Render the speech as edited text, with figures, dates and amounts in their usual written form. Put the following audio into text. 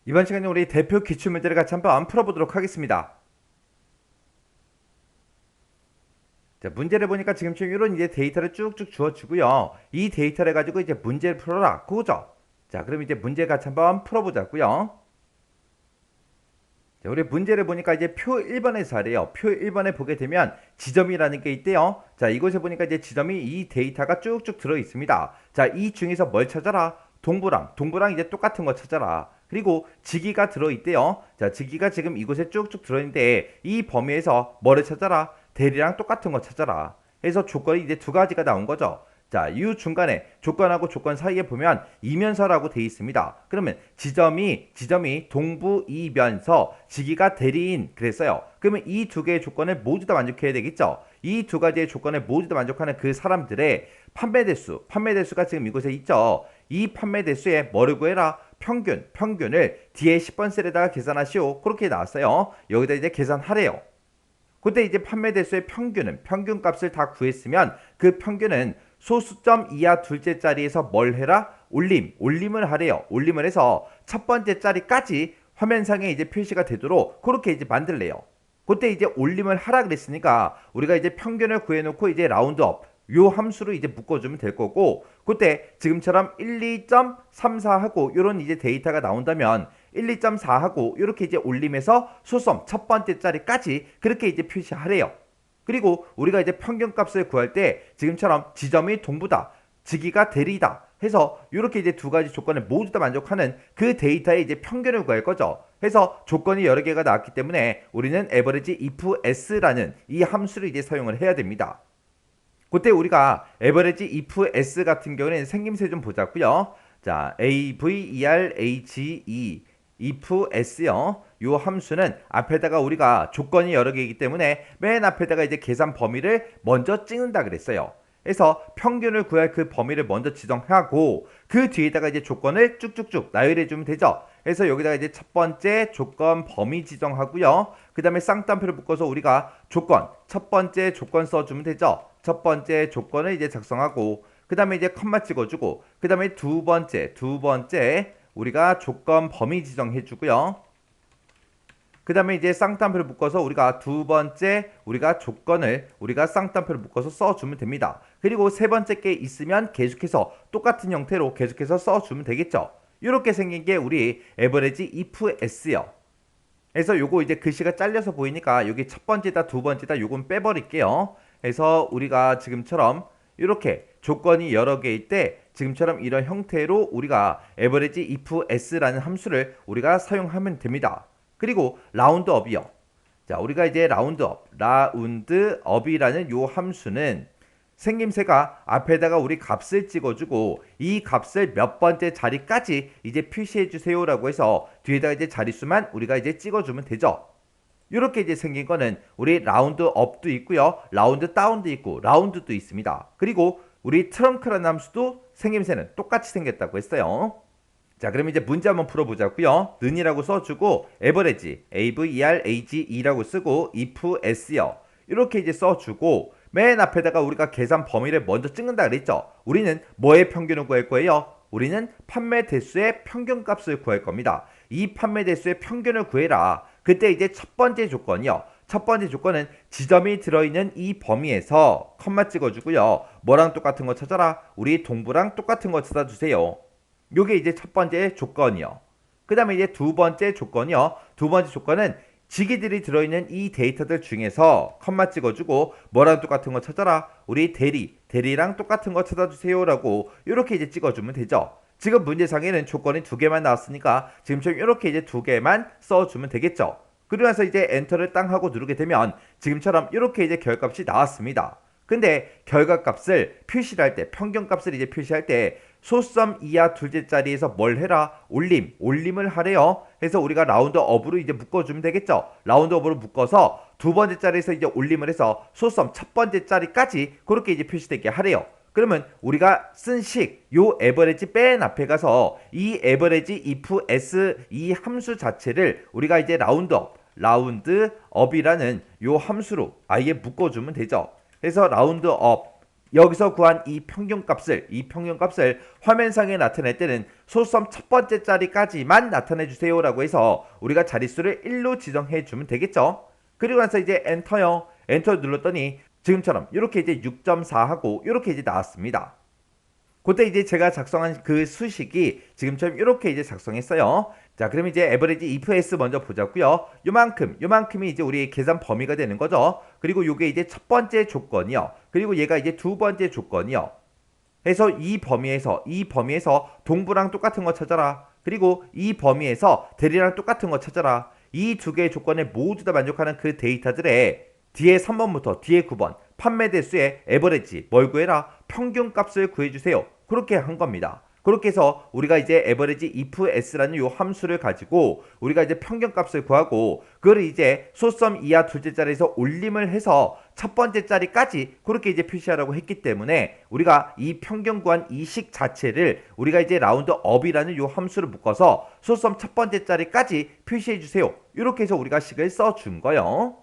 이번 시간에 우리 대표 기출문제를 같이 한번 풀어보도록 하겠습니다. 자, 문제를 보니까 지금처럼 이런 이제 데이터를 쭉쭉 주어주고요. 이 데이터를 가지고 이제 문제를 풀어라. 그거죠? 자, 그럼 이제 문제 같이 한번 풀어보자고요. 자, 우리 문제를 보니까 이제 표 1번에서 하래요. 표 1번에 보게 되면 지점이라는 게 있대요. 자, 이곳에 보니까 이제 지점이 이 데이터가 쭉쭉 들어 있습니다. 자, 이 중에서 뭘 찾아라? 동부랑 이제 똑같은 거 찾아라. 그리고 지기가 들어 있대요. 자, 지기가 지금 이곳에 쭉쭉 들어 있는데 이 범위에서 뭐를 찾아라? 대리랑 똑같은 거 찾아라. 해서 조건이 이제 두 가지가 나온 거죠. 자, 이 중간에 조건하고 조건 사이에 보면 이면서라고 되어 있습니다. 그러면 지점이 동부 이면서, 지기가 대리인 그랬어요. 그러면 이 두 개의 조건을 모두 다 만족해야 되겠죠. 이 두 가지의 조건을 모두 다 만족하는 그 사람들의 판매 대수가 지금 이곳에 있죠. 이 판매 대수에 뭐를 구해라? 평균을 뒤에 10번 셀에다가 계산하시오. 그렇게 나왔어요. 여기다 이제 계산하래요. 그때 이제 판매 대수의 평균값을 다 구했으면 그 평균은 소수점 이하 둘째 자리에서 뭘 해라? 올림을 하래요. 올림을 해서 첫 번째 자리까지 화면상에 이제 표시가 되도록 그렇게 이제 만들래요. 그때 이제 올림을 하라 그랬으니까 우리가 이제 평균을 구해놓고 이제 라운드업 요 함수로 이제 묶어주면 될 거고, 그때 지금처럼 1, 2.34하고 요런 이제 데이터가 나온다면 1, 2.4하고 이렇게 이제 올림해서 소섬 첫 번째 자리까지 그렇게 이제 표시하래요. 그리고 우리가 이제 평균값을 구할 때 지금처럼 지점이 동부다, 지기가 대리다 해서 이렇게 이제 두 가지 조건을 모두 다 만족하는 그 데이터의 이제 평균을 구할 거죠. 해서 조건이 여러 개가 나왔기 때문에 우리는 average if s라는 이 함수를 이제 사용을 해야 됩니다. 그때 우리가 average if s 같은 경우는 생김새 좀 보자고요. 자, average if s요. 요 함수는 앞에다가 우리가 조건이 여러 개이기 때문에 맨 앞에다가 이제 계산 범위를 먼저 찍는다 그랬어요. 그래서 평균을 구할 그 범위를 먼저 지정하고 그 뒤에다가 이제 조건을 쭉쭉쭉 나열해 주면 되죠. 그래서 여기다가 이제 첫 번째 조건 범위 지정하고요. 그 다음에 쌍따옴표를 묶어서 우리가 첫 번째 조건 써주면 되죠. 첫 번째 조건을 이제 작성하고 그 다음에 이제 컴마 찍어주고 그 다음에 두 번째 우리가 조건 범위 지정해 주고요. 그 다음에 이제 쌍따옴표를 묶어서 우리가 두 번째 조건을 우리가 쌍따옴표를 묶어서 써주면 됩니다. 그리고 세 번째 게 있으면 계속해서 똑같은 형태로 계속해서 써주면 되겠죠. 이렇게 생긴 게 우리 average if s요. 그래서 요거 이제 글씨가 잘려서 보이니까 여기 첫 번째다 두 번째다 요건 빼버릴게요. 그래서 우리가 지금처럼 이렇게 조건이 여러 개일 때 지금처럼 이런 형태로 우리가 average if s라는 함수를 우리가 사용하면 됩니다. 그리고 라운드업이요. 자, 우리가 이제 라운드업이라는 요 함수는 생김새가 앞에다가 우리 값을 찍어주고 이 값을 몇 번째 자리까지 이제 표시해 주세요라고 해서 뒤에다가 이제 자릿수만 우리가 이제 찍어주면 되죠. 이렇게 이제 생긴 거는 우리 라운드업도 있고요, 라운드 다운도 있고 라운드도 있습니다. 그리고 우리 트렁크라는 함수도 생김새는 똑같이 생겼다고 했어요. 자, 그럼 이제 문제 한번 풀어보자고요. 는이라고 써주고 average라고 쓰고 if s요. 이렇게 이제 써주고 맨 앞에다가 우리가 계산 범위를 먼저 찍는다 그랬죠. 우리는 뭐의 평균을 구할 거예요? 우리는 판매 대수의 평균값을 구할 겁니다. 이 판매 대수의 평균을 구해라. 그때 이제 첫 번째 조건이요. 첫 번째 조건은 지점이 들어있는 이 범위에서 컴마 찍어주고요. 뭐랑 똑같은 거 찾아라? 우리 동부랑 똑같은 거 찾아주세요. 요게 이제 첫 번째 조건이요. 그 다음에 이제 두 번째 조건이요. 두 번째 조건은 지기들이 들어있는 이 데이터들 중에서 컴마 찍어주고 뭐랑 똑같은 거 찾아라? 우리 대리랑 똑같은 거 찾아주세요라고 이렇게 이제 찍어주면 되죠. 지금 문제상에는 조건이 두 개만 나왔으니까 지금처럼 이렇게 이제 두 개만 써주면 되겠죠. 그러고 나서 이제 엔터를 땅 하고 누르게 되면 지금처럼 이렇게 이제 결과값이 나왔습니다. 근데 결과값을 표시를 할 때, 평균값을 이제 표시할 때 소수점 이하 둘째 자리에서 뭘 해라? 올림을 하래요. 해서 우리가 라운드업으로 이제 묶어주면 되겠죠. 라운드업으로 묶어서 두 번째 자리에서 이제 올림을 해서 소수점 첫 번째 자리까지 그렇게 이제 표시되게 하래요. 그러면 우리가 쓴 요 에버리지 맨 앞에 가서 이 에버리지 if s 이 함수 자체를 우리가 이제 라운드업이라는 요 함수로 아예 묶어주면 되죠. 그래서 라운드업 여기서 구한 이 평균값을 화면상에 나타낼 때는 소수점 첫 번째 자리까지만 나타내 주세요 라고 해서 우리가 자릿수를 1로 지정해 주면 되겠죠. 그리고 나서 이제 엔터요. 엔터 눌렀더니 지금처럼 이렇게 이제 6.4 하고 이렇게 이제 나왔습니다. 그때 이제 제가 작성한 그 수식이 지금처럼 이렇게 이제 작성했어요. 자, 그럼 이제 에버리지 if s 먼저 보자고요. 요만큼이 이제 우리의 계산 범위가 되는 거죠. 그리고 요게 이제 첫 번째 조건이요. 그리고 얘가 이제 두 번째 조건이요. 해서 이 범위에서 동부랑 똑같은 거 찾아라. 그리고 이 범위에서 대리랑 똑같은 거 찾아라. 이 두 개의 조건에 모두 다 만족하는 그 데이터들의 뒤에 3번부터 뒤에 9번 판매 대수의 에버리지 뭘 구해라? 평균값을 구해주세요. 그렇게 한 겁니다. 그렇게 해서 우리가 이제 에버리지 if s라는 요 함수를 가지고 우리가 이제 평균값을 구하고 그걸 이제 소수점 이하 둘째 자리에서 올림을 해서 첫 번째 자리까지 그렇게 이제 표시하라고 했기 때문에 우리가 이 평균 구한 이 식 자체를 우리가 이제 라운드 업이라는 요 함수를 묶어서 소수점 첫 번째 자리까지 표시해 주세요. 이렇게 해서 우리가 식을 써준 거예요.